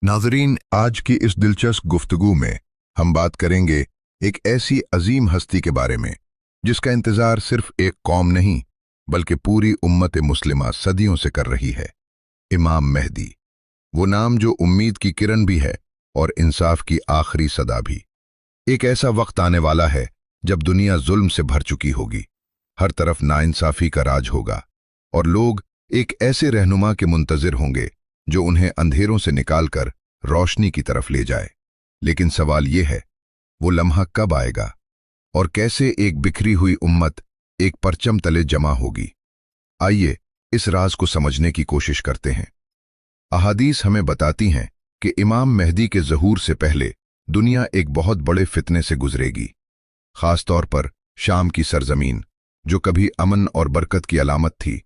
नाज़रीन, आज की इस दिलचस्प गुफ्तगू में हम बात करेंगे एक ऐसी अजीम हस्ती के बारे में जिसका इंतज़ार सिर्फ एक कौम नहीं बल्कि पूरी उम्मत मुस्लिमा सदियों से कर रही है। इमाम मेहदी, वो नाम जो उम्मीद की किरण भी है और इंसाफ की आखिरी सदा भी। एक ऐसा वक्त आने वाला है जब दुनिया जुल्म से भर चुकी होगी, हर तरफ नाइंसाफी का राज होगा और लोग एक ऐसे रहनुमा के मुंतज़िर होंगे जो उन्हें अंधेरों से निकालकर रोशनी की तरफ ले जाए। लेकिन सवाल यह है, वो लम्हा कब आएगा और कैसे एक बिखरी हुई उम्मत एक परचम तले जमा होगी? आइए इस राज को समझने की कोशिश करते हैं। अहादीस हमें बताती हैं कि इमाम मेहदी के ज़हूर से पहले दुनिया एक बहुत बड़े फितने से गुजरेगी। खास तौर पर शाम की सरजमीन, जो कभी अमन और बरकत की अलामत थी,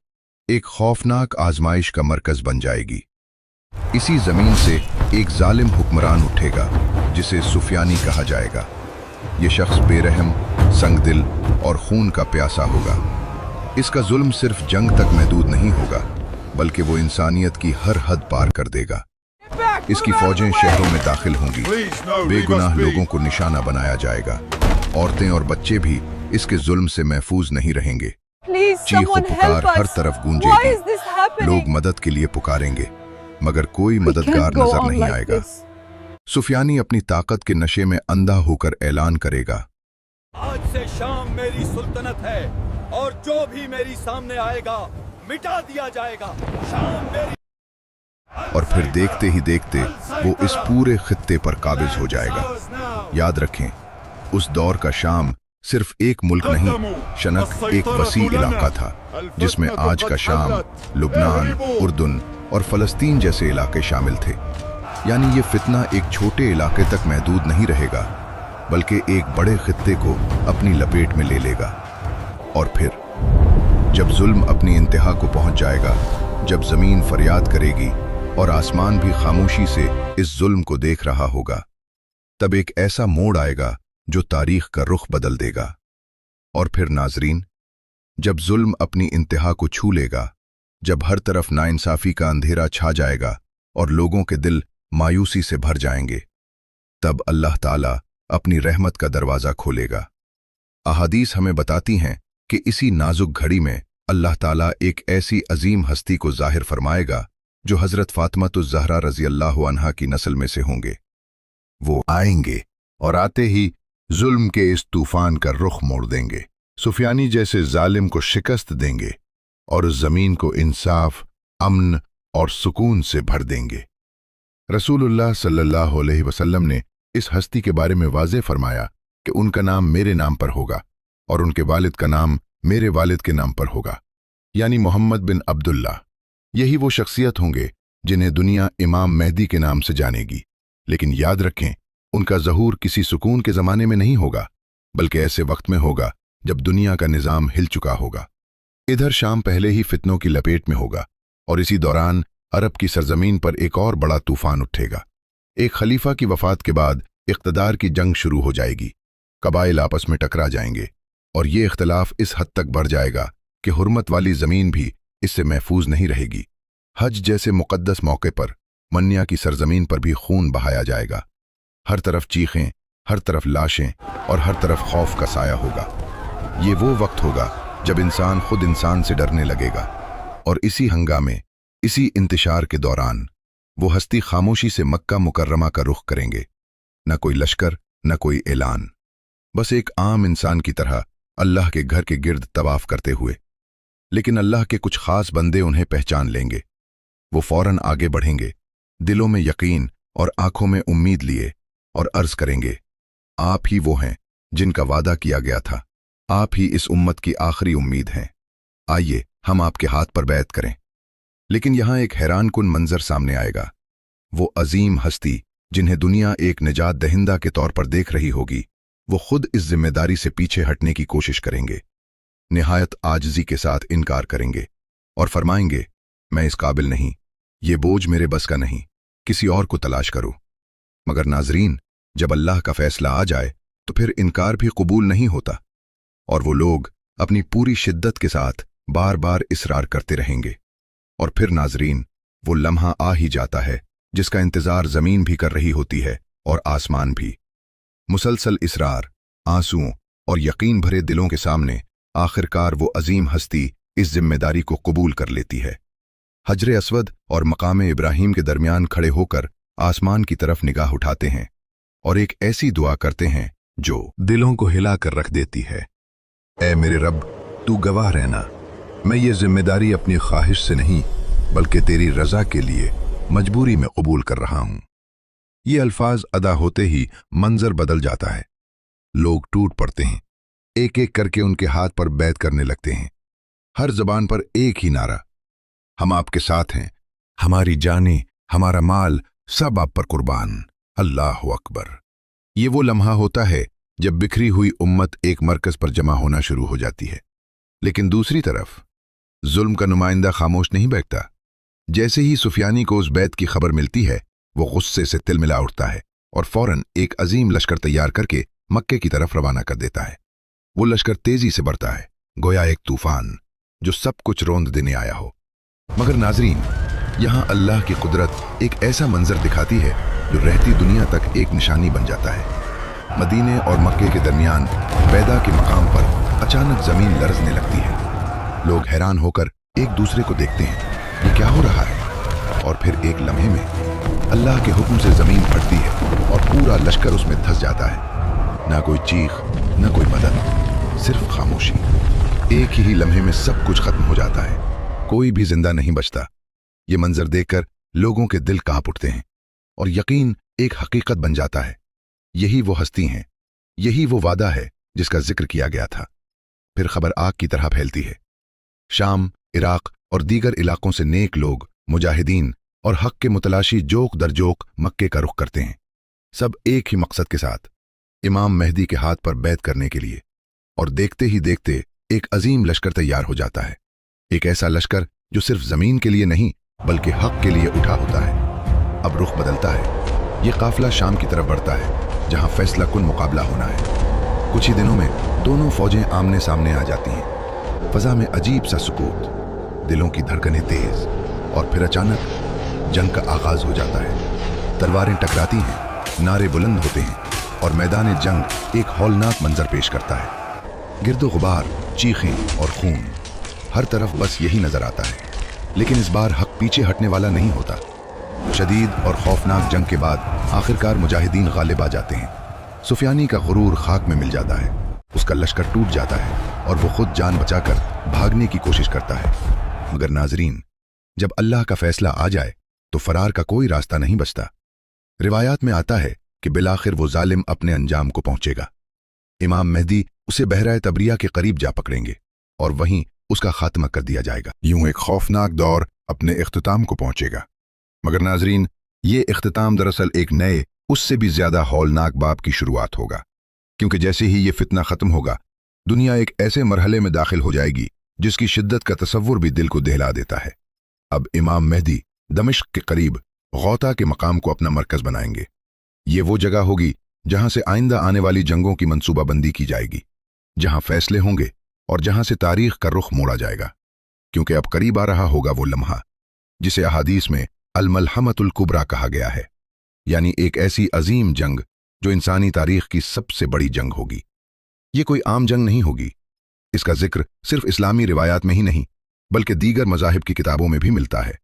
एक खौफनाक आजमाइश का मरकज बन जाएगी। इसी जमीन से एक जालिम हुक्मरान उठेगा जिसे सुफियानी कहा जाएगा। ये शख्स बेरहम, संगदिल और खून का प्यासा होगा। इसका जुल्म सिर्फ जंग तक महदूद नहीं होगा बल्कि वो इंसानियत की हर हद पार कर देगा। इसकी फौजें शहरों में दाखिल होंगी, बेगुनाह लोगों को निशाना बनाया जाएगा। औरतें और बच्चे भी इसके जुल्म से महफूज नहीं रहेंगे। चीखो पुकार हर तरफ गूंजेगी, लोग मदद के लिए पुकारेंगे मगर कोई मददगार नजर नहीं आएगा। सुफियानी अपनी ताकत के नशे में अंधा होकर ऐलान करेगा, आज से शाम मेरी सुल्तनत है और जो भी मेरी सामने आएगा मिटा दिया जाएगा। शाम मेरी। और फिर देखते ही देखते वो इस पूरे खित्ते पर काबिज हो जाएगा। याद रखें, उस दौर का शाम सिर्फ एक मुल्क नहीं, शनक एक वसी इलाका था जिसमें आज का शाम, लुबनान, उर्दुन और फलस्तीन जैसे इलाके शामिल थे। यानी ये फितना एक छोटे इलाके तक महदूद नहीं रहेगा बल्कि एक बड़े खित्ते को अपनी लपेट में ले लेगा। और फिर जब जुल्म अपनी इंतहा को पहुंच जाएगा, जब जमीन फरियाद करेगी और आसमान भी खामोशी से इस जुल्म को देख रहा होगा, तब एक ऐसा मोड़ आएगा जो तारीख का रुख बदल देगा। और फिर नाजरीन, जब जुल्म अपनी इंतहा को छू लेगा, जब हर तरफ नाइंसाफी का अंधेरा छा जाएगा और लोगों के दिल मायूसी से भर जाएंगे, तब अल्लाह ताला अपनी रहमत का दरवाज़ा खोलेगा। अहादीस हमें बताती हैं कि इसी नाजुक घड़ी में अल्लाह ताला एक ऐसी अजीम हस्ती को जाहिर फरमाएगा जो हज़रत फातिमातुज़ ज़हरा रज़ी अल्लाह अन्हा की नस्ल में से होंगे। वो आएंगे और आते ही जुल्म के इस तूफान का रुख मोड़ देंगे, सुफियानी जैसे जालिम को शिकस्त देंगे और उस जमीन को इंसाफ, अमन और सुकून से भर देंगे। रसूलुल्लाह सल्लल्लाहु अलैहि वसल्लम ने इस हस्ती के बारे में वाज़ेह फरमाया कि उनका नाम मेरे नाम पर होगा और उनके वालिद का नाम मेरे वालिद के नाम पर होगा, यानी मोहम्मद बिन अब्दुल्ला। यही वो शख्सियत होंगे जिन्हें दुनिया इमाम मेहदी के नाम से जानेगी। लेकिन याद रखें, उनका ज़हूर किसी सुकून के ज़माने में नहीं होगा बल्कि ऐसे वक्त में होगा जब दुनिया का निज़ाम हिल चुका होगा। इधर शाम पहले ही फितनों की लपेट में होगा और इसी दौरान अरब की सरजमीन पर एक और बड़ा तूफान उठेगा। एक खलीफा की वफात के बाद इख्तदार की जंग शुरू हो जाएगी, कबाइल आपस में टकरा जाएंगे और ये इख्तलाफ इस हद तक बढ़ जाएगा कि हुर्मत वाली ज़मीन भी इससे महफूज नहीं रहेगी। हज जैसे मुक़द्दस मौके पर मन्या की सरजमीन पर भी खून बहाया जाएगा। हर तरफ चीखें, हर तरफ लाशें और हर तरफ खौफ का साया होगा। ये वो वक्त होगा जब इंसान खुद इंसान से डरने लगेगा। और इसी हंगामे, इसी इंतशार के दौरान वो हस्ती खामोशी से मक्का मुकर्रमा का रुख करेंगे। न कोई लश्कर, न कोई ऐलान, बस एक आम इंसान की तरह अल्लाह के घर के गिर्द तवाफ करते हुए। लेकिन अल्लाह के कुछ खास बंदे उन्हें पहचान लेंगे। वो फौरन आगे बढ़ेंगे, दिलों में यकीन और आंखों में उम्मीद लिए, और अर्ज करेंगे, आप ही वो हैं जिनका वादा किया गया था। आप ही इस उम्मत की आखिरी उम्मीद हैं। आइए हम आपके हाथ पर बैत करें। लेकिन यहां एक हैरानकुन मंजर सामने आएगा। वो अजीम हस्ती जिन्हें दुनिया एक निजात दहिंदा के तौर पर देख रही होगी, वो खुद इस जिम्मेदारी से पीछे हटने की कोशिश करेंगे। निहायत आजिज़ी के साथ इनकार करेंगे और फरमाएंगे, मैं इस काबिल नहीं, ये बोझ मेरे बस का नहीं, किसी और को तलाश करो। मगर नाजरीन, जब अल्लाह का फैसला आ जाए तो फिर इनकार भी कबूल नहीं होता और वो लोग अपनी पूरी शिद्दत के साथ बार बार इसरार करते रहेंगे। और फिर नाजरीन, वो लम्हा आ ही जाता है जिसका इंतजार जमीन भी कर रही होती है और आसमान भी। मुसलसल इसरार, आंसुओं और यकीन भरे दिलों के सामने आखिरकार वो अजीम हस्ती इस जिम्मेदारी को कबूल कर लेती है। हजर अस्वद और मकाम इब्राहिम के दरमियान खड़े होकर आसमान की तरफ निगाह उठाते हैं और एक ऐसी दुआ करते हैं जो दिलों को हिलाकर रख देती है। ऐ मेरे रब, तू गवाह रहना, मैं ये जिम्मेदारी अपनी ख्वाहिश से नहीं बल्कि तेरी रजा के लिए मजबूरी में कबूल कर रहा हूं। ये अल्फाज अदा होते ही मंजर बदल जाता है। लोग टूट पड़ते हैं, एक एक करके उनके हाथ पर बैत करने लगते हैं। हर जबान पर एक ही नारा, हम आपके साथ हैं, हमारी जानें, हमारा माल सब आप पर कुर्बान, अल्लाह अकबर। ये वो लम्हा होता है जब बिखरी हुई उम्मत एक मरकज पर जमा होना शुरू हो जाती है। लेकिन दूसरी तरफ जुल्म का नुमाइंदा खामोश नहीं बैठता। जैसे ही सुफियानी को उस बैत की खबर मिलती है, वो गुस्से से तिलमिला उठता है और फौरन एक अजीम लश्कर तैयार करके मक्के की तरफ रवाना कर देता है। वो लश्कर तेजी से बढ़ता है, गोया एक तूफान जो सब कुछ रौंद देने आया हो। मगर नाजरीन, यहाँ अल्लाह की कुदरत एक ऐसा मंजर दिखाती है जो रहती दुनिया तक एक निशानी बन जाता है। मदीने और मक्के के दरमियान बैदा के मकाम पर अचानक जमीन लरजने लगती है। लोग हैरान होकर एक दूसरे को देखते हैं, ये क्या हो रहा है? और फिर एक लम्हे में अल्लाह के हुक्म से जमीन फटती है और पूरा लश्कर उसमें धंस जाता है। ना कोई चीख, ना कोई मदद, सिर्फ खामोशी। एक ही लम्हे में सब कुछ खत्म हो जाता है, कोई भी जिंदा नहीं बचता। ये मंजर देखकर लोगों के दिल कांप उठते हैं और यकीन एक हकीकत बन जाता है। यही वो हस्ती हैं, यही वो वादा है जिसका जिक्र किया गया था। फिर खबर आग की तरह फैलती है। शाम, इराक और दीगर इलाकों से नेक लोग, मुजाहिदीन और हक के मुतलाशी जोक दर जोक मक्के का रुख करते हैं, सब एक ही मकसद के साथ, इमाम मेहदी के हाथ पर बैत करने के लिए। और देखते ही देखते एक अजीम लश्कर तैयार हो जाता है। एक ऐसा लश्कर जो सिर्फ जमीन के लिए नहीं बल्कि हक के लिए उठा होता है। अब रुख बदलता है। ये काफिला शाम की तरफ बढ़ता है, जहां फैसला कुन मुकाबला होना है। कुछ ही दिनों में दोनों फौजें आमने सामने आ जाती हैं। फजा में अजीब सा सुकूत, दिलों की धड़कनें तेज, और फिर अचानक जंग का आगाज हो जाता है। तलवारें टकराती हैं, नारे बुलंद होते हैं और मैदान जंग एक हौलनाक मंजर पेश करता है। गिरदो गुबार, चीखें और खून, हर तरफ बस यही नजर आता है। लेकिन इस बार हक पीछे हटने वाला नहीं होता। शदीद और खौफनाक जंग के बाद आखिरकार मुजाहिदीन गालिब आ जाते हैं। सुफियानी का गुरूर खाक में मिल जाता है, उसका लश्कर टूट जाता है और वो खुद जान बचाकर भागने की कोशिश करता है। मगर नाजरीन, जब अल्लाह का फैसला आ जाए तो फरार का कोई रास्ता नहीं बचता। रिवायात में आता है कि बिलाखिर वो जालिम अपने अंजाम को पहुंचेगा। इमाम मेहदी उसे बहराए तबरिया के करीब जा पकड़ेंगे और वहीं उसका खात्मा कर दिया जाएगा। यूं एक खौफनाक दौर अपने इख्तिताम को पहुंचेगा। मगर नाजरीन, ये इख्तिताम दरअसल एक नए, उससे भी ज्यादा हौलनाक बाब की शुरुआत होगा। क्योंकि जैसे ही ये फितना खत्म होगा, दुनिया एक ऐसे मरहले में दाखिल हो जाएगी जिसकी शिद्दत का तसव्वुर भी दिल को दहला देता है। अब इमाम मेहदी दमिश्क के करीब गौता के मकाम को अपना मरकज बनाएंगे। ये वो जगह होगी जहां से आइंदा आने वाली जंगों की मंसूबाबंदी की जाएगी, जहां फैसले होंगे और जहां से तारीख का रुख मोड़ा जाएगा। क्योंकि अब करीब आ रहा होगा वो लम्हा जिसे अहादीस में अल-मलहमतुल कुबरा कहा गया है, यानी एक ऐसी अजीम जंग जो इंसानी तारीख की सबसे बड़ी जंग होगी। ये कोई आम जंग नहीं होगी। इसका जिक्र सिर्फ इस्लामी रिवायात में ही नहीं बल्कि दीगर मज़ाहिब की किताबों में भी मिलता है,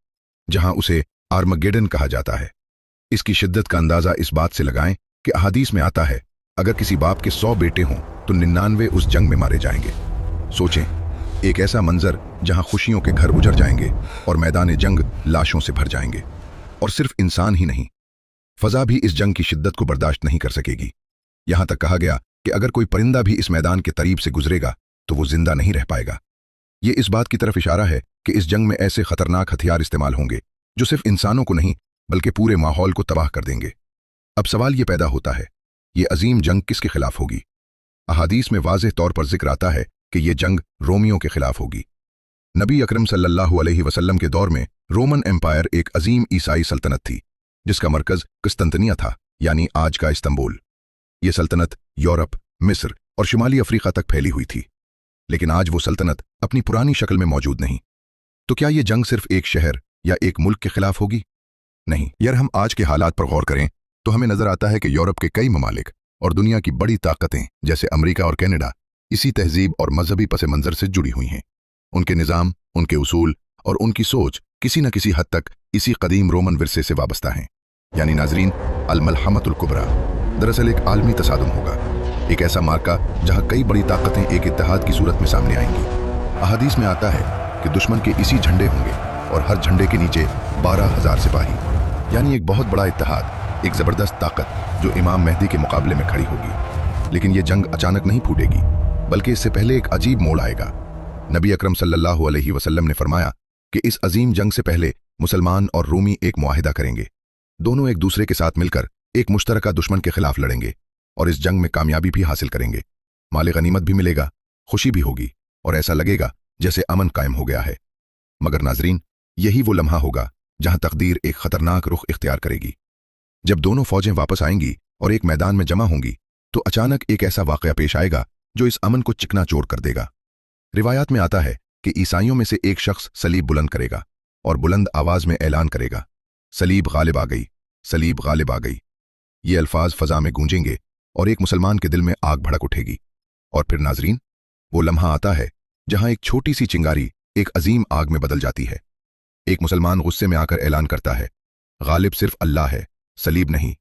जहां उसे आर्मगेडन कहा जाता है। इसकी शिद्दत का अंदाजा इस बात से लगाएं कि अहादीस में आता है, अगर किसी बाप के 100 बेटे हों तो 99 उस जंग में मारे जाएंगे। सोचें, एक ऐसा मंजर जहां खुशियों के घर उजड़ जाएंगे और मैदान जंग लाशों से भर जाएंगे। और सिर्फ इंसान ही नहीं, फजा भी इस जंग की शिद्दत को बर्दाश्त नहीं कर सकेगी। यहां तक कहा गया कि अगर कोई परिंदा भी इस मैदान के करीब से गुजरेगा तो वो जिंदा नहीं रह पाएगा। ये इस बात की तरफ इशारा है कि इस जंग में ऐसे खतरनाक हथियार इस्तेमाल होंगे जो सिर्फ इंसानों को नहीं बल्कि पूरे माहौल को तबाह कर देंगे। अब सवाल ये पैदा होता है, ये अजीम जंग किसके खिलाफ होगी? अहादीस में वाज़ेह तौर पर जिक्र आता है कि ये जंग रोमियों के खिलाफ होगी। नबी अकरम सल्लल्लाहु अलैहि वसल्लम के दौर में रोमन एम्पायर एक अजीम ईसाई सल्तनत थी जिसका मरकज कुस्तंतनिया था, यानी आज का इस्तंबुल। ये सल्तनत यूरोप, मिस्र और शुमाली अफ्रीका तक फैली हुई थी। लेकिन आज वो सल्तनत अपनी पुरानी शक्ल में मौजूद नहीं। तो क्या ये जंग सिर्फ एक शहर या एक मुल्क के खिलाफ होगी? नहीं, यार हम आज के हालात पर गौर करें तो हमें नजर आता है कि यूरोप के कई ममालिक और दुनिया की बड़ी ताकतें जैसे अमेरिका और कनाडा इसी तहजीब और मजहबी पस मंजर से जुड़ी हुई हैं। उनके निज़ाम, उनके उसूल और उनकी सोच किसी न किसी हद तक इसी कदीम रोमन विरसे से वाबस्ता हैं। यानी नाजरीन, अल-मलहमतुल कुबरा दरअसल एक आलमी तसादुम होगा, एक ऐसा मार्का जहां कई बड़ी ताकतें एक इत्तेहाद की सूरत में सामने आएंगी। अहादीस में आता है कि दुश्मन के इसी झंडे होंगे और हर झंडे के नीचे 12,000 सिपाही, यानी एक बहुत बड़ा इत्तेहाद, एक ज़बरदस्त ताकत जो इमाम मेहदी के मुकाबले में खड़ी होगी। लेकिन ये जंग अचानक नहीं फूटेगी, बल्कि इससे पहले एक अजीब मोड़ आएगा। नबी अकरम सल्लल्लाहु अलैहि वसल्लम ने फरमाया कि इस अजीम जंग से पहले मुसलमान और रूमी एक मुआहिदा करेंगे। दोनों एक दूसरे के साथ मिलकर एक मुश्तरका दुश्मन के खिलाफ लड़ेंगे और इस जंग में कामयाबी भी हासिल करेंगे। माले गनीमत भी मिलेगा, खुशी भी होगी और ऐसा लगेगा जैसे अमन कायम हो गया है। मगर नाजरीन, यही वो लम्हा होगा जहां तकदीर एक खतरनाक रुख इख्तियार करेगी। जब दोनों फौजें वापस आएंगी और एक मैदान में जमा होंगी तो अचानक एक ऐसा वाकया पेश आएगा जो इस अमन को चिकनाचूर कर देगा। रिवायात में आता है कि ईसाइयों में से एक शख्स सलीब बुलंद करेगा और बुलंद आवाज में ऐलान करेगा, सलीब गालिब आ गई, सलीब गालिब आ गई। ये अल्फाज फजा में गूंजेंगे और एक मुसलमान के दिल में आग भड़क उठेगी। और फिर नाजरीन, वो लम्हा आता है जहां एक छोटी सी चिंगारी एक अजीम आग में बदल जाती है। एक मुसलमान गुस्से में आकर ऐलान करता है, गालिब सिर्फ अल्लाह है, सलीब नहीं।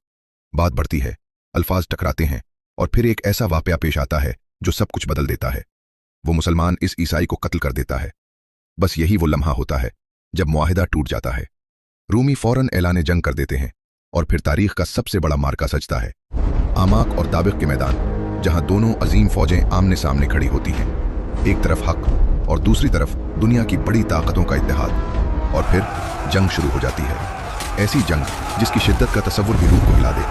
बात बढ़ती है, अल्फाज टकराते हैं और फिर एक ऐसा वाकया पेश आता है जो सब कुछ बदल देता है। वो मुसलमान इस ईसाई को कत्ल कर देता है। बस यही वो लम्हा होता है जब मुआहिदा टूट जाता है। रूमी फौरन ऐलान जंग कर देते हैं और फिर तारीख का सबसे बड़ा मार्का सजता है, आमाक और ताबिक के मैदान, जहां दोनों अजीम फौजें आमने सामने खड़ी होती हैं। एक तरफ हक और दूसरी तरफ दुनिया की बड़ी ताकतों का इत्तेहाद। और फिर जंग शुरू हो जाती है, ऐसी जंग जिसकी शिद्दत का तसव्वुर भी रूह को हिला दे।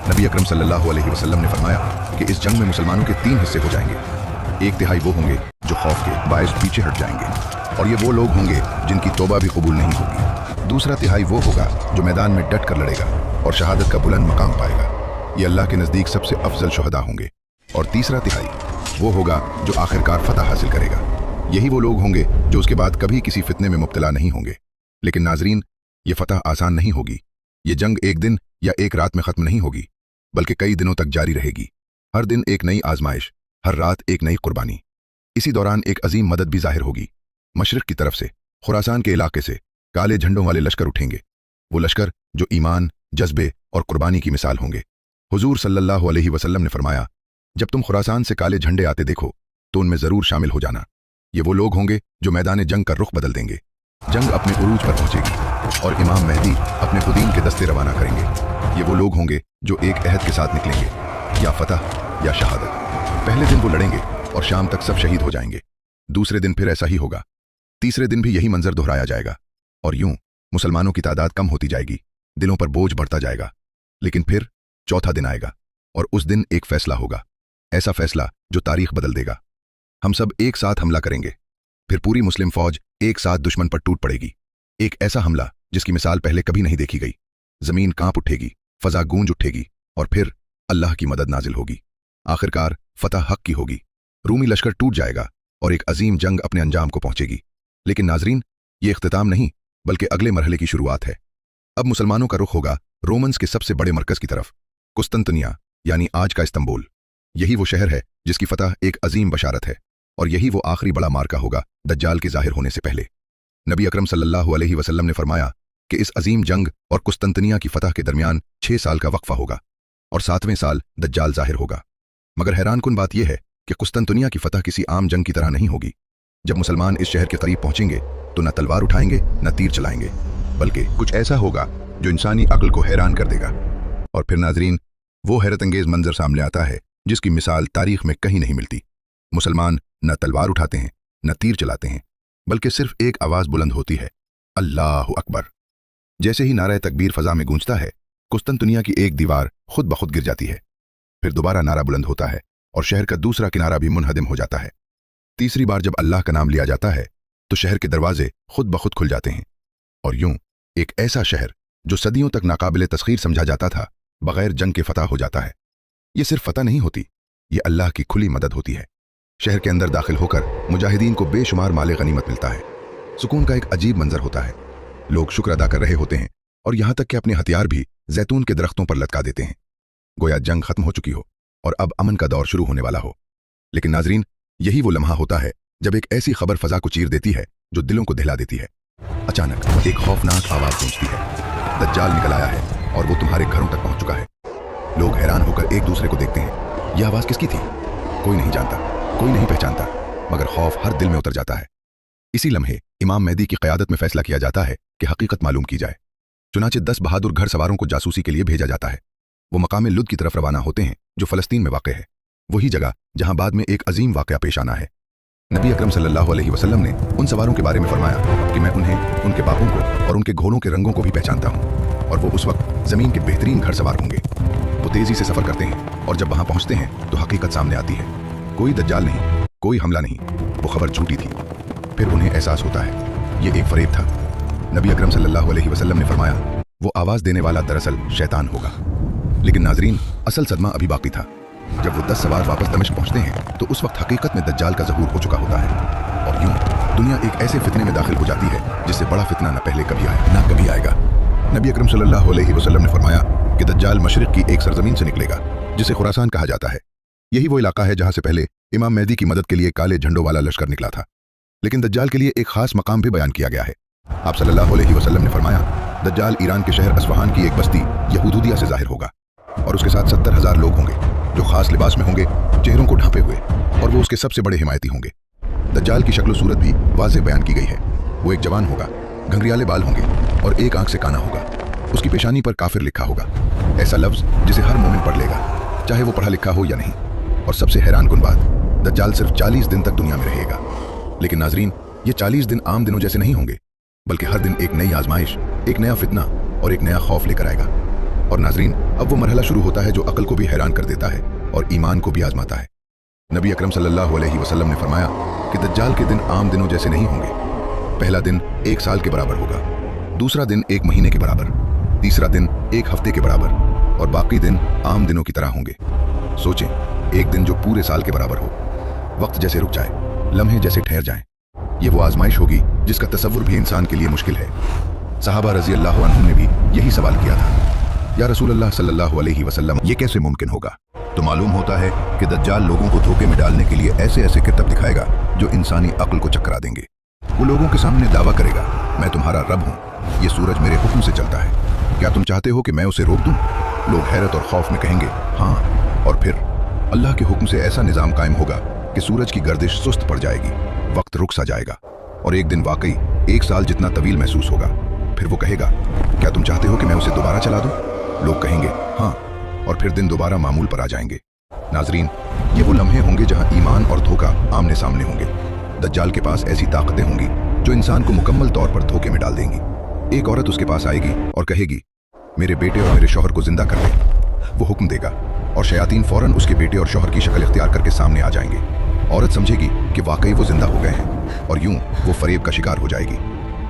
नबी अकरम सल्लल्लाहु अलैहि वसल्लम ने फरमाया कि इस जंग में मुसलमानों के 3 हिस्से हो जाएंगे। एक तिहाई वो होंगे जो खौफ के बायस पीछे हट जाएंगे और ये वो लोग होंगे जिनकी तौबा भी कबूल नहीं होगी। दूसरा तिहाई वो होगा जो मैदान में डट कर लड़ेगा और शहादत का बुलंद मकाम पाएगा। ये अल्लाह के नज़दीक सबसे अफजल शुहदा होंगे। और तीसरा तिहाई वो होगा जो आखिरकार फतह हासिल करेगा। यही वो लोग होंगे जो उसके बाद कभी किसी फितने में मुब्तला नहीं होंगे। लेकिन नाजरीन, ये फतह आसान नहीं होगी। ये जंग एक दिन या एक रात में खत्म नहीं होगी, बल्कि कई दिनों तक जारी रहेगी। हर दिन एक नई आजमाइश, हर रात एक नई कुर्बानी। इसी दौरान एक अजीम मदद भी जाहिर होगी। मशरिक की तरफ से, खुरासान के इलाके से काले झंडों वाले लश्कर उठेंगे। वो लश्कर जो ईमान, जज्बे और कुर्बानी की मिसाल होंगे। हुजूर सल्लल्लाहु अलैहि वसल्लम ने फरमाया, जब तुम खुरासान से काले झंडे आते देखो तो उनमें जरूर शामिल हो जाना। ये वो लोग होंगे जो मैदान जंग का रुख बदल देंगे। जंग अपने उरूज पर पहुंचेगी और इमाम मेहदी अपने खुदीन के दस्ते रवाना करेंगे। ये वो लोग होंगे जो एक अहद के साथ निकलेंगे, या फतह या शहादत। पहले दिन वो लड़ेंगे और शाम तक सब शहीद हो जाएंगे। दूसरे दिन फिर ऐसा ही होगा। तीसरे दिन भी यही मंजर दोहराया जाएगा और यूं मुसलमानों की तादाद कम होती जाएगी, दिलों पर बोझ बढ़ता जाएगा। लेकिन फिर चौथा दिन आएगा और उस दिन एक फैसला होगा, ऐसा फैसला जो तारीख बदल देगा। हम सब एक साथ हमला करेंगे। फिर पूरी मुस्लिम फौज एक साथ दुश्मन पर टूट पड़ेगी। एक ऐसा हमला जिसकी मिसाल पहले कभी नहीं देखी गई। जमीन कांप उठेगी, फजा गूंज उठेगी और फिर अल्लाह की मदद नाजिल होगी। आखिरकार फतह हक की होगी। रूमी लश्कर टूट जाएगा और एक अजीम जंग अपने अंजाम को पहुंचेगी। लेकिन नाजरीन, ये इख्तिताम नहीं बल्कि अगले मरहले की शुरुआत है। अब मुसलमानों का रुख होगा रोमन्स के सबसे बड़े मरकज की तरफ, कुस्तंतनिया, यानी आज का इस्तंबुल। यही वो शहर है जिसकी फतह एक अजीम बशारत है और यही वो आखिरी बड़ा मार्का होगा दज्जाल के जाहिर होने से पहले। नबी अकरम सल्लल्लाहु अलैहि वसल्लम ने फरमाया कि इस अजीम जंग और कुस्तंतनिया की फतह के दरमियान 6 साल का वक्फा होगा और 7वें साल दज्जाल जाहिर होगा। मगर हैरानकुन बात यह है कि कुस्तंतनिया की फतह किसी आम जंग की तरह नहीं होगी। जब मुसलमान इस शहर के करीब पहुंचेंगे तो न तलवार उठाएंगे न तीर चलाएंगे, बल्कि कुछ ऐसा होगा जो इंसानी अक्ल को हैरान कर देगा। और फिर नाजरीन, वो हैरत अंगेज मंजर सामने आता है जिसकी मिसाल तारीख में कहीं नहीं मिलती। मुसलमान न तलवार उठाते हैं न तीर चलाते हैं, बल्कि सिर्फ एक आवाज बुलंद होती है, अल्लाहु अकबर। जैसे ही नारा तकबीर फजा में गूंजता है, कुस्तंतनिया की एक दीवार खुद ब खुद गिर जाती है। फिर दोबारा नारा बुलंद होता है और शहर का दूसरा किनारा भी मुनहदिम हो जाता है। तीसरी बार जब अल्लाह का नाम लिया जाता है तो शहर के दरवाजे खुद ब खुद खुल जाते हैं और यूं एक ऐसा शहर जो सदियों तक नाकाबिले तस्खीर समझा जाता था, बगैर जंग के फतह हो जाता है। ये सिर्फ फतह नहीं होती, ये अल्लाह की खुली मदद होती है। शहर के अंदर दाखिल होकर मुजाहिदीन को बेशुमार माले गनीमत मिलता है। सुकून का एक अजीब मंजर होता है। लोग शुक्र अदा कर रहे होते हैं और यहाँ तक कि अपने हथियार भी जैतून के दरख्तों पर लटका देते हैं, गोया जंग खत्म हो चुकी हो और अब अमन का दौर शुरू होने वाला हो। लेकिन नाजरीन, यही वो लम्हा होता है जब एक ऐसी खबर फजा को चीर देती है जो दिलों को दहिला देती है। अचानक एक खौफनाक आवाज गूंजती है, दज्जाल निकल आया है और वो तुम्हारे घरों तक पहुंच चुका है। लोग हैरान होकर एक दूसरे को देखते हैं। यह आवाज किसकी थी? कोई नहीं जानता, कोई नहीं पहचानता, मगर खौफ हर दिल में उतर जाता है। इसी लम्हे इमाम मेहदी की क़यादत में फैसला किया जाता है कि हकीकत मालूम की जाए। चुनाचे 10 बहादुर घर सवारों को जासूसी के लिए भेजा जाता है। वो मकाम लुद की तरफ रवाना होते हैं जो फ़लस्तीन में वाक़ है, वही जगह जहां बाद में एक अजीम वाक़या पेश आना है। नबी अकरम सल्लल्लाहु अलैहि वसल्लम ने उन सवारों के बारे में फरमाया कि मैं उन्हें, उनके बापों को और उनके घोड़ों के रंगों को भी पहचानता हूँ, और वो उस वक्त ज़मीन के बेहतरीन घर सवार होंगे। वो तेज़ी से सफ़र करते हैं और जब वहाँ पहुँचते हैं तो हकीकत सामने आती है। कोई दज्जाल नहीं, कोई हमला नहीं, वो खबर झूठी थी। फिर उन्हें एहसास होता है ये एक फ़रेब था। नबी अकरम सल्लल्लाहु अलैहि वसल्लम ने फरमाया वो आवाज़ देने वाला दरअसल शैतान होगा। लेकिन नाजरीन, असल सदमा अभी बाकी था। जब वो 10 सवार वापस दमिश्क पहुंचते हैं तो उस वक्त हकीकत में दज्जाल का ज़हूर हो चुका होता है, और यूं दुनिया एक ऐसे फितने में दाखिल हो जाती है जिससे बड़ा फितना न पहले कभी आया ना कभी आएगा। नबी अकरम सल्लल्लाहु अलैहि वसल्लम ने फरमाया कि दज्जाल मशरिक की एक सरजमीन से निकलेगा जिसे खुरासान कहा जाता है। यही वो इलाका है जहां से पहले इमाम मेहदी की मदद के लिए काले झंडों वाला लश्कर निकला था। लेकिन दज्जाल के लिए एक खास मकाम भी बयान किया गया है। आप सल्लल्लाहु अलैहि वसल्लम ने फरमाया दज्जाल ईरान के शहर अस्फहान की एक बस्ती यहूदिया से जाहिर होगा, और उसके साथ 70,000 लोग होंगे जो खास लिबास में होंगे, चेहरों को ढांपे हुए, और वो उसके सबसे बड़े हिमायती होंगे। दज्जाल की शक्ल सूरत भी वाज़ेह बयान की गई है। वो एक जवान होगा, घंघरियाले बाल होंगे और एक आंख से काना होगा। उसकी पेशानी पर काफिर लिखा होगा, ऐसा लफ्ज़ जिसे हर मोमिन पढ़ लेगा, चाहे वो पढ़ा लिखा हो या नहीं। और सबसे हैरान कुन बात, दज्जाल सिर्फ 40 दिन तक दुनिया में रहेगा। लेकिन नाजरीन, ये 40 दिन आम दिनों जैसे नहीं होंगे, बल्कि हर दिन एक नई आजमाइश, एक नया फितना और एक नया खौफ लेकर आएगा। और नाजरीन, अब वो मरहला शुरू होता है जो अक्ल को भी हैरान कर देता है और ईमान को भी आजमाता है। नबी अकरम सल्लल्लाहु अलैहि वसल्लम ने फरमाया कि दज्जाल के दिन आम दिनों जैसे नहीं होंगे। पहला दिन 1 साल के बराबर होगा, दूसरा दिन 1 महीने के बराबर, तीसरा दिन 1 हफ्ते के बराबर, और बाकी दिन आम दिनों की तरह होंगे। सोचें, एक दिन जो पूरे साल के बराबर हो, वक्त जैसे रुक जाए, लम्हे जैसे ठहर जाएं। ये वो आजमाइश होगी जिसका तसव्वुर भी इंसान के लिए मुश्किल है। सहाबा रज़ी अल्लाह अन्हुम ने भी यही सवाल किया था, या रसूल अल्लाह सल्लल्लाहु अलैहि वसल्लम, ये कैसे मुमकिन होगा? तो मालूम होता है कि दज्जाल लोगों को धोखे में डालने के लिए ऐसे ऐसे किरतब दिखाएगा जो इंसानी अक्ल को चकरा देंगे। वो लोगों के सामने दावा करेगा, मैं तुम्हारा रब हूँ, ये सूरज मेरे हुक्म से चलता है, क्या तुम चाहते हो कि मैं उसे रोक दूं? लोग हैरत और खौफ में कहेंगे हाँ, और फिर अल्लाह के हुक्म से ऐसा निज़ाम कायम होगा कि सूरज की गर्दिश सुस्त पड़ जाएगी, वक्त रुक सा जाएगा, और एक दिन वाकई 1 साल जितना तवील महसूस होगा। फिर वो कहेगा, क्या तुम चाहते हो कि मैं उसे दोबारा चला दूं? लोग कहेंगे हाँ, और फिर दिन दोबारा मामूल पर आ जाएंगे। नाजरीन, ये वो लम्हे होंगे जहां ईमान और धोखा आमने सामने होंगे। दज्जाल के पास ऐसी ताकतें होंगी जो इंसान को मुकम्मल तौर पर धोखे में डाल देंगी। एक औरत उसके पास आएगी और कहेगी, मेरे बेटे और मेरे शौहर को जिंदा कर दे। वो हुक्म देगा और शयातीन फौरन उसके बेटे और शौहर की शक्ल इख्तियार करके सामने आ जाएंगे। औरत समझेगी कि वाकई वो जिंदा हो गए हैं, और यूं वो फरेब का शिकार हो जाएगी।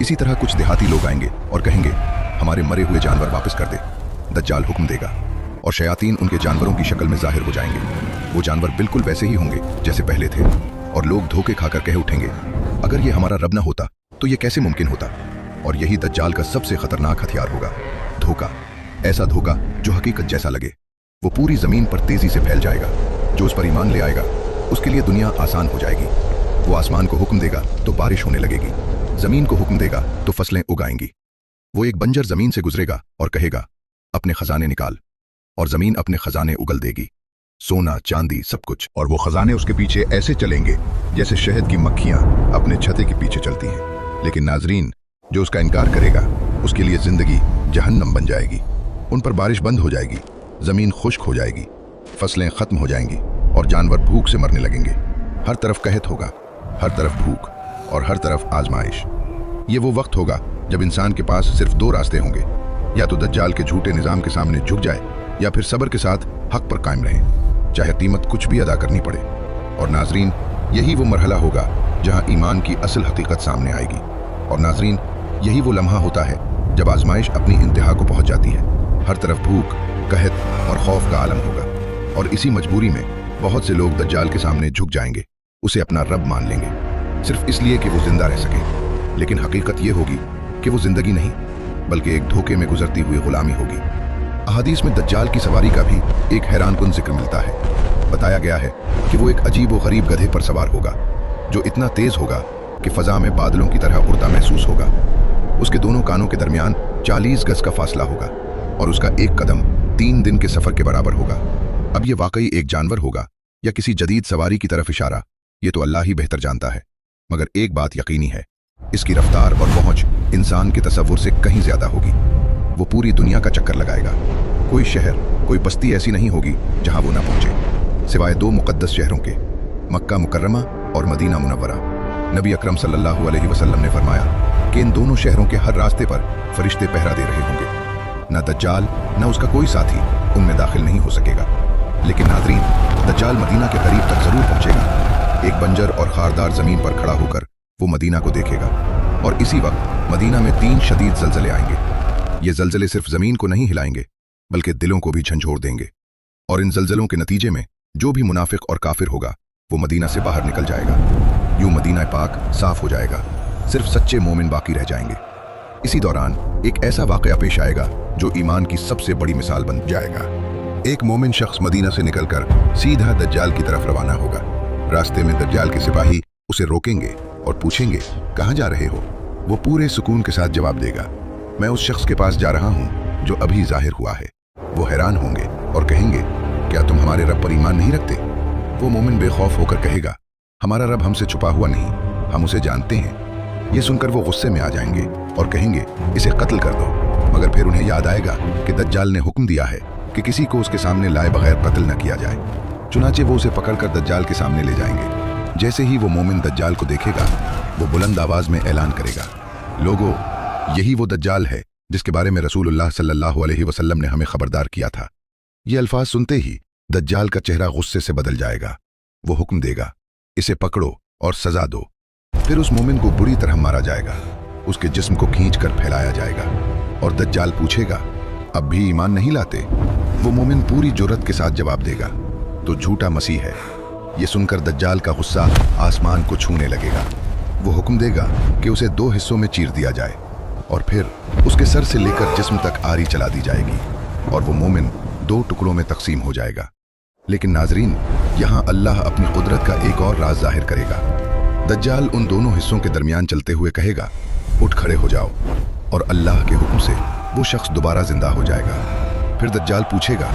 इसी तरह कुछ देहाती लोग आएंगे और कहेंगे, हमारे मरे हुए जानवर वापस कर दे। दज्जाल हुक्म देगा और शयातीन उनके जानवरों की शक्ल में जाहिर हो जाएंगे। वो जानवर बिल्कुल वैसे ही होंगे जैसे पहले थे, और लोग धोखे खाकर कह उठेंगे, अगर ये हमारा रब न होता तो ये कैसे मुमकिन होता? और यही दज्जाल का सबसे खतरनाक हथियार होगा, धोखा। ऐसा धोखा जो हकीकत जैसा लगे। वो पूरी जमीन पर तेजी से फैल जाएगा। जो उस पर ईमान ले आएगा उसके लिए दुनिया आसान हो जाएगी। वो आसमान को हुक्म देगा तो बारिश होने लगेगी, जमीन को हुक्म देगा तो फसलें उगाएंगी। वो एक बंजर जमीन से गुजरेगा और कहेगा, अपने खजाने निकाल, और जमीन अपने खजाने उगल देगी, सोना चांदी सब कुछ। और वो खजाने उसके पीछे ऐसे चलेंगे जैसे शहद की मक्खियां अपने छते के पीछे चलती हैं। लेकिन नाजरीन, जो उसका इनकार करेगा उसके लिए जिंदगी जहन्नम बन जाएगी। उन पर बारिश बंद हो जाएगी, जमीन खुश्क हो जाएगी, फसलें खत्म हो जाएंगी, और जानवर भूख से मरने लगेंगे। हर तरफ कहत होगा, हर तरफ भूख और हर तरफ आजमाइश। ये वो वक्त होगा जब इंसान के पास सिर्फ 2 रास्ते होंगे, या तो दज्जाल के झूठे निज़ाम के सामने झुक जाए, या फिर सब्र के साथ हक पर कायम रहे, चाहे कीमत कुछ भी अदा करनी पड़े। और नाजरीन, यही वो मरहला होगा जहां ईमान की असल हकीकत सामने आएगी। और नाजरीन, यही वो लम्हा होता है जब आजमाइश अपनी इंतहा को पहुंच जाती है। हर तरफ भूख, कहत और खौफ का आलम होगा, और इसी मजबूरी में बहुत से लोग दज्जाल के सामने झुक जाएंगे, उसे अपना रब मान लेंगे, सिर्फ इसलिए कि वो जिंदा रह सके। लेकिन हकीकत ये होगी कि वो जिंदगी नहीं, बल्कि एक धोखे में गुजरती हुई गुलामी होगी। अहादीस में दज्जाल की सवारी का भी एक हैरानकुन जिक्र मिलता है। बताया गया है कि वो एक अजीब व गरीब गधे पर सवार होगा जो इतना तेज होगा कि फजा में बादलों की तरह उड़ता महसूस होगा। उसके दोनों कानों के दरमियान 40 गज का फासला होगा और उसका एक कदम 3 दिन के सफर के बराबर होगा। अब ये वाकई एक जानवर होगा या किसी जदीद सवारी की तरफ इशारा, ये तो अल्लाह ही बेहतर जानता है। मगर एक बात यकीनी है, इसकी रफ्तार और पहुंच इंसान के तसव्वुर से कहीं ज्यादा होगी। वो पूरी दुनिया का चक्कर लगाएगा। कोई शहर, कोई बस्ती ऐसी नहीं होगी जहां वो ना पहुंचे, सिवाय 2 मुकद्दस शहरों के, मक्का मुकर्रमा और मदीना मुनव्वरा। नबी अकरम सल्लल्लाहु अलैहि वसल्लम ने फरमाया कि इन दोनों शहरों के हर रास्ते पर फरिश्ते पहरा दे रहे होंगे। न दज्जाल न उसका कोई साथी उनमें दाखिल नहीं हो सकेगा। लेकिन नाज़रीन, दज्जाल मदीना के करीब तक जरूर पहुंचेगा। एक बंजर और खारदार जमीन पर खड़ा होकर वो मदीना को देखेगा और इसी वक्त मदीना में 3 शदीद ज़लज़ले आएंगे। ये ज़लज़ले सिर्फ जमीन को नहीं हिलाएंगे बल्कि दिलों को भी झंझोर देंगे। और इन ज़लज़लों के नतीजे में जो भी मुनाफिक और काफिर होगा वो मदीना से बाहर निकल जाएगा। यूं मदीना पाक साफ हो जाएगा, सिर्फ सच्चे मोमिन बाकी रह जाएंगे। इसी दौरान एक ऐसा वाकया पेश आएगा जो ईमान की सबसे बड़ी मिसाल बन जाएगा। एक मोमिन शख्स मदीना से निकलकर सीधा दज्जाल की तरफ रवाना होगा। रास्ते में दज्जाल के सिपाही उसे रोकेंगे और पूछेंगे, कहाँ जा रहे हो? वो पूरे सुकून के साथ जवाब देगा, मैं उस शख्स के पास जा रहा हूँ जो अभी जाहिर हुआ है। वो हैरान होंगे और कहेंगे, क्या तुम हमारे रब पर ईमान नहीं रखते? वो मोमिन बेखौफ होकर कहेगा, हमारा रब हमसे छुपा हुआ नहीं, हम उसे जानते हैं। ये सुनकर वो गुस्से में आ जाएंगे और कहेंगे, इसे कत्ल कर दो। मगर फिर उन्हें याद आएगा कि दज्जाल ने हुक्म दिया है कि किसी को उसके सामने लाए बगैर कत्ल न किया जाए। चुनाचे वो उसे पकड़कर दज्जाल के सामने ले जाएंगे। जैसे ही वो मोमिन दज्जाल को देखेगा, वो बुलंद आवाज में ऐलान करेगा, लोगो, यही वो दज्जाल है जिसके बारे में रसूलुल्लाह सल्लल्लाहु अलैहि वसल्लम ने हमें खबरदार किया था। ये अल्फाज सुनते ही दज्जाल का चेहरा गुस्से से बदल जाएगा। वो हुक्म देगा, इसे पकड़ो और सजा दो। फिर उस मोमिन को बुरी तरह मारा जाएगा, उसके जिस्म को खींचकर फैलाया जाएगा और दज्जाल पूछेगा, अब भी ईमान नहीं लाते? वो मोमिन पूरी जुर्रत के साथ जवाब देगा, तो झूठा मसीह है। ये सुनकर दज्जाल का गुस्सा आसमान को छूने लगेगा। वो हुक्म देगा कि उसे 2 हिस्सों में चीर दिया जाए और फिर उसके सर से लेकर जिस्म तक आरी चला दी जाएगी और वो मोमिन 2 टुकड़ों में तकसीम हो जाएगा। लेकिन नाजरीन, यहाँ अल्लाह अपनी कुदरत का एक और राज जाहिर करेगा। दज्जाल उन दोनों हिस्सों के दरमियान चलते हुए कहेगा, उठ खड़े हो जाओ, और अल्लाह के हुक्म से वो शख्स दोबारा जिंदा हो जाएगा। फिर दज्जाल पूछेगा,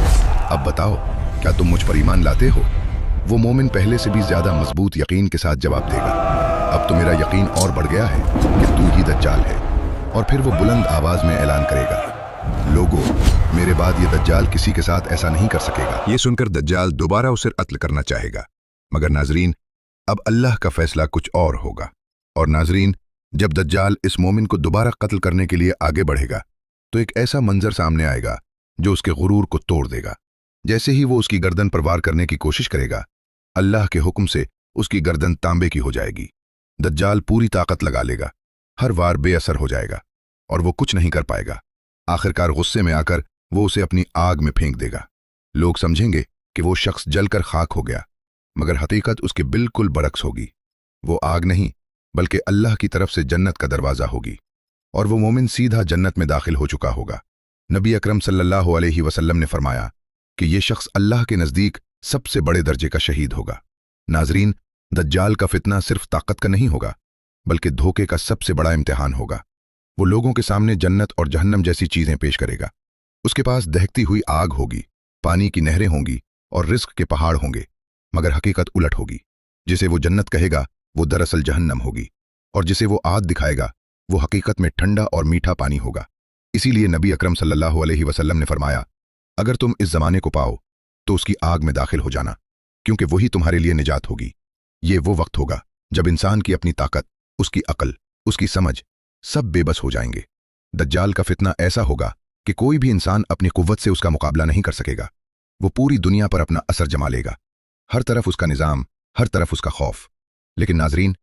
अब बताओ, क्या तुम मुझ पर ईमान लाते हो? वो मोमिन पहले से भी ज्यादा मजबूत यकीन के साथ जवाब देगा, अब तो मेरा यकीन और बढ़ गया है कि तू ही दज्जाल है। और फिर वो बुलंद आवाज में ऐलान करेगा, लोगो, मेरे बाद ये दज्जाल किसी के साथ ऐसा नहीं कर सकेगा। ये सुनकर दज्जाल दोबारा उसे कत्ल करना चाहेगा, मगर नाजरीन, अब अल्लाह का फैसला कुछ और होगा। और नाजरीन, जब दज्जाल इस मोमिन को दोबारा कत्ल करने के लिए आगे बढ़ेगा तो एक ऐसा मंजर सामने आएगा जो उसके गुरूर को तोड़ देगा। जैसे ही वो उसकी गर्दन पर वार करने की कोशिश करेगा, अल्लाह के हुक्म से उसकी गर्दन तांबे की हो जाएगी। दज्जाल पूरी ताकत लगा लेगा, हर वार बेअसर हो जाएगा और वो कुछ नहीं कर पाएगा। आखिरकार गुस्से में आकर वो उसे अपनी आग में फेंक देगा। लोग समझेंगे कि वो शख्स जलकर खाक हो गया, मगर हकीकत उसके बिल्कुल बरक्स होगी। वो आग नहीं बल्कि अल्लाह की तरफ से जन्नत का दरवाजा होगी और वो मोमिन सीधा जन्नत में दाखिल हो चुका होगा। नबी अकरम सल्लल्लाहु अलैहि वसल्लम ने फरमाया कि ये शख्स अल्लाह के नज़दीक सबसे बड़े दर्जे का शहीद होगा। नाजरीन, दज्जाल का फितना सिर्फ ताकत का नहीं होगा बल्कि धोखे का सबसे बड़ा इम्तिहान होगा। वो लोगों के सामने जन्नत और जहन्नम जैसी चीजें पेश करेगा। उसके पास दहकती हुई आग होगी, पानी की नहरें होंगी और रिस्क के पहाड़ होंगे, मगर हकीकत उलट होगी। जिसे वो जन्नत कहेगा वो दरअसल जहन्नम होगी और जिसे वो आग दिखाएगा वो हकीकत में ठंडा और मीठा पानी होगा। इसीलिए नबी अकरम सल्लल्लाहु अलैहि वसल्लम ने फरमाया, अगर तुम इस जमाने को पाओ तो उसकी आग में दाखिल हो जाना, क्योंकि वही तुम्हारे लिए निजात होगी। ये वो वक्त होगा जब इंसान की अपनी ताकत, उसकी अकल, उसकी समझ सब बेबस हो जाएंगे। दज्जाल का फितना ऐसा होगा कि कोई भी इंसान अपनी कुव्वत से उसका मुकाबला नहीं कर सकेगा। वो पूरी दुनिया पर अपना असर जमा लेगा, हर तरफ उसका निजाम, हर तरफ उसका खौफ। लेकिन नाजरीन,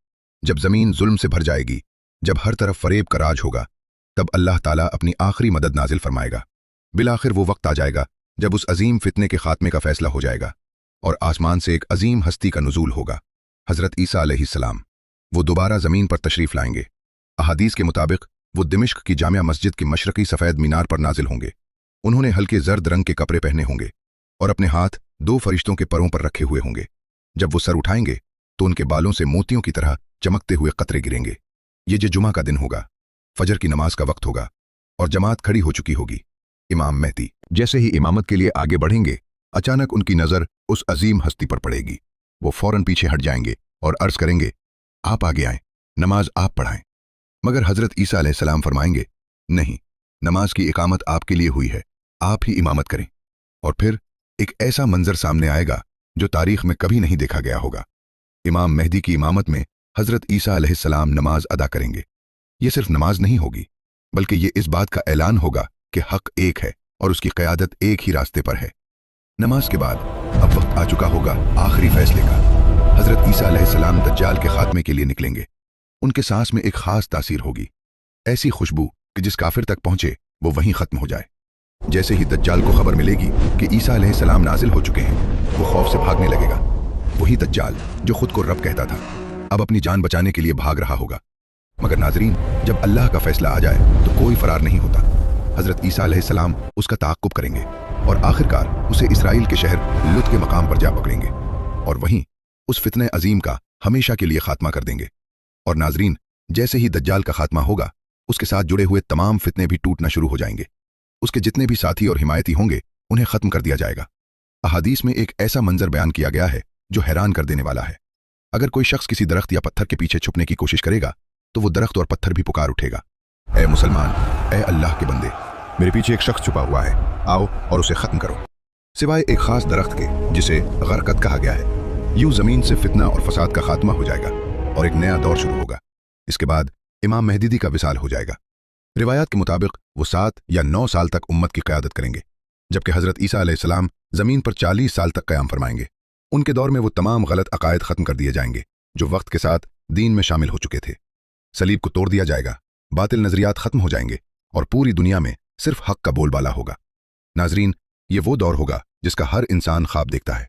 जब जमीन जुल्म से भर जाएगी, जब हर तरफ फरेब का राज होगा, तब अल्लाह ताला अपनी आखिरी मदद नाजिल फरमाएगा। बिलाखिर वो वक्त आ जाएगा जब उस अजीम फितने के खात्मे का फैसला हो जाएगा और आसमान से एक अजीम हस्ती का नुजूल होगा, हजरत ईसा अलैहिस्सलाम। वो दोबारा जमीन पर तशरीफ लाएंगे। अहादीस के मुताबिक वो दिमिश्क की जामिया मस्जिद के मशरकी सफ़ेद मीनार पर नाजिल होंगे। उन्होंने हल्के जर्द रंग के कपड़े पहने होंगे और अपने हाथ 2 फरिश्तों के परों पर रखे हुए होंगे। जब वो सर उठाएंगे तो उनके बालों से मोतियों की तरह चमकते हुए कतरे गिरेंगे। ये जो जुमा का दिन होगा, फजर की नमाज का वक्त होगा और जमात खड़ी हो चुकी होगी। इमाम मेहदी जैसे ही इमामत के लिए आगे बढ़ेंगे, अचानक उनकी नज़र उस अजीम हस्ती पर पड़ेगी। वो फौरन पीछे हट जाएंगे और अर्ज करेंगे, आप आगे आएं, नमाज आप पढ़ाएं। मगर हजरत ईसा अलैहिस्सलाम फरमाएंगे, नहीं, नमाज की इकामत आपके लिए हुई है, आप ही इमामत करें। और फिर एक ऐसा मंजर सामने आएगा जो तारीख में कभी नहीं देखा गया होगा। इमाम मेहदी की इमामत में हजरत ईसा अलैहिस्सलाम नमाज अदा करेंगे। ये सिर्फ नमाज नहीं होगी, बल्कि ये इस बात का ऐलान होगा कि हक एक है और उसकी क़यादत एक ही रास्ते पर है। नमाज के बाद अब वक्त आ चुका होगा आखिरी फैसले का। हजरत ईसा अलैहिस्सलाम दज्जाल के खात्मे के लिए निकलेंगे। उनके सांस में एक खास तासीर होगी, ऐसी खुशबू कि जिस काफिर तक पहुंचे वो वहीं खत्म हो जाए। जैसे ही दज्जाल को खबर मिलेगी कि ईसा अलैहिस्सलाम नाजिल हो चुके हैं, वो खौफ से भागने लगेगा। वही दज्जाल जो खुद को रब कहता था, अब अपनी जान बचाने के लिए भाग रहा होगा। मगर नाजरीन, जब अल्लाह का फैसला आ जाए तो कोई फरार नहीं होता। हजरत ईसा अलैहिस्सलाम उसका ताक़ुब करेंगे और आखिरकार उसे इसराइल के शहर लुत के मकाम पर जा पकड़ेंगे और वहीं उस फितने अजीम का हमेशा के लिए खात्मा कर देंगे। और नाजरीन, जैसे ही दज्जाल का खात्मा होगा, उसके साथ जुड़े हुए तमाम फितने भी टूटना शुरू हो जाएंगे। उसके जितने भी साथी और हिमायती होंगे, उन्हें खत्म कर दिया जाएगा। अहादीस में एक ऐसा मंजर बयान किया गया है जो हैरान कर देने वाला है। अगर कोई शख्स किसी दरख्त या पत्थर के पीछे छुपने की कोशिश करेगा तो वो दरख्त और पत्थर भी पुकार उठेगा, ऐ मुसलमान, ऐ अल्लाह के बंदे, मेरे पीछे एक शख्स छुपा हुआ है, आओ और उसे खत्म करो। सिवाय एक खास दरख्त के जिसे गरकत कहा गया है। यूं जमीन से फितना और फसाद का खात्मा हो जाएगा और एक नया दौर शुरू होगा। इसके बाद इमाम मेहदी का विसाल हो जाएगा। रिवायात के मुताबिक वो 7 या 9 साल तक उम्मत की क़यादत करेंगे, जबकि हजरत ईसा अलैहिस्सलाम ज़मीन पर 40 साल तक क़याम फरमाएंगे। उनके दौर में वो तमाम गलत अकायद ख़त्म कर दिए जाएंगे जो वक्त के साथ दीन में शामिल हो चुके थे। सलीब को तोड़ दिया जाएगा, बातिल नजरियात खत्म हो जाएंगे और पूरी दुनिया में सिर्फ हक का बोलबाला होगा। नाजरीन, ये वो दौर होगा जिसका हर इंसान ख्वाब देखता है।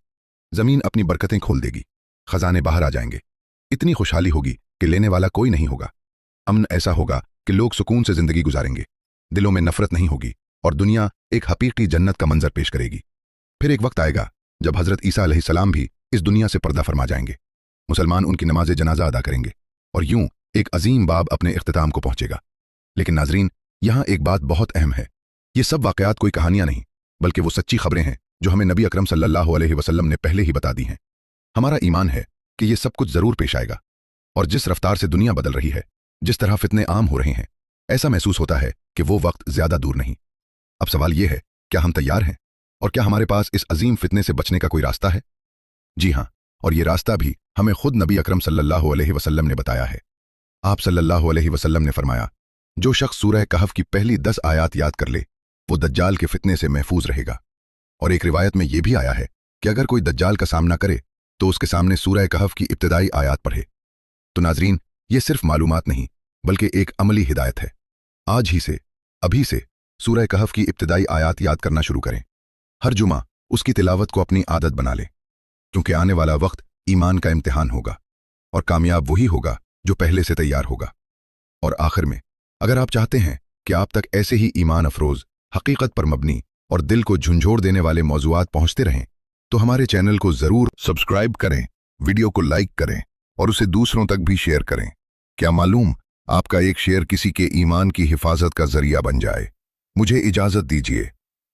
जमीन अपनी बरकतें खोल देगी, खजाने बाहर आ जाएंगे, इतनी खुशहाली होगी कि लेने वाला कोई नहीं होगा। अमन ऐसा होगा कि लोग सुकून से जिंदगी गुजारेंगे, दिलों में नफरत नहीं होगी और दुनिया एक हकीकी जन्नत का मंजर पेश करेगी। फिर एक वक्त आएगा जब हजरत ईसा अलैहिस्सलाम भी इस दुनिया से पर्दा फरमा जाएंगे। मुसलमान उनकी नमाज जनाजा अदा करेंगे और यूं एक अजीम बाब अपने इख्तिताम को पहुंचेगा। लेकिन नाजरीन, यहाँ एक बात बहुत अहम है। ये सब वाकयात कोई कहानियां नहीं, बल्कि वो सच्ची खबरें हैं जो हमें नबी अकरम सल्लल्लाहु अलैहि वसल्लम ने पहले ही बता दी हैं। हमारा ईमान है कि ये सब कुछ जरूर पेश आएगा और जिस रफ्तार से दुनिया बदल रही है, जिस तरह फितने आम हो रहे हैं, ऐसा महसूस होता है कि वो वक्त ज्यादा दूर नहीं। अब सवाल ये है, क्या हम तैयार हैं और क्या हमारे पास इस अजीम फितने से बचने का कोई रास्ता है? जी हाँ, और ये रास्ता भी हमें खुद नबी अकरम सल्लल्लाहु अलैहि वसल्लम ने बताया है। आप सल्लल्लाहु अलैहि वसल्लम ने फरमाया, जो शख्स सूरह कहफ की पहली 10 आयात याद कर ले, वो दज्जाल के फितने से महफूज रहेगा। और एक रिवायत में यह भी आया है कि अगर कोई दज्जाल का सामना करे तो उसके सामने सूरह कहफ की इब्तिदाई आयात पढ़े। तो नाजरीन, ये सिर्फ मालूमात नहीं, बल्कि एक अमली हिदायत है। आज ही से, अभी से सूरह कहफ की इब्तिदाई आयात याद करना शुरू करें। हर जुमा उसकी तिलावत को अपनी आदत बना लें, क्योंकि आने वाला वक्त ईमान का इम्तिहान होगा और कामयाब वही होगा जो पहले से तैयार होगा। और आखिर में, अगर आप चाहते हैं कि आप तक ऐसे ही ईमान अफरोज, हकीकत पर मबनी और दिल को झुंझोड़ देने वाले मौज़ूआत पहुंचते रहें, तो हमारे चैनल को जरूर सब्सक्राइब करें, वीडियो को लाइक करें और उसे दूसरों तक भी शेयर करें। क्या मालूम, आपका एक शेयर किसी के ईमान की हिफाजत का जरिया बन जाए। मुझे इजाजत दीजिए।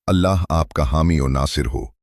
अल्लाह आपका हामी और नासिर हो।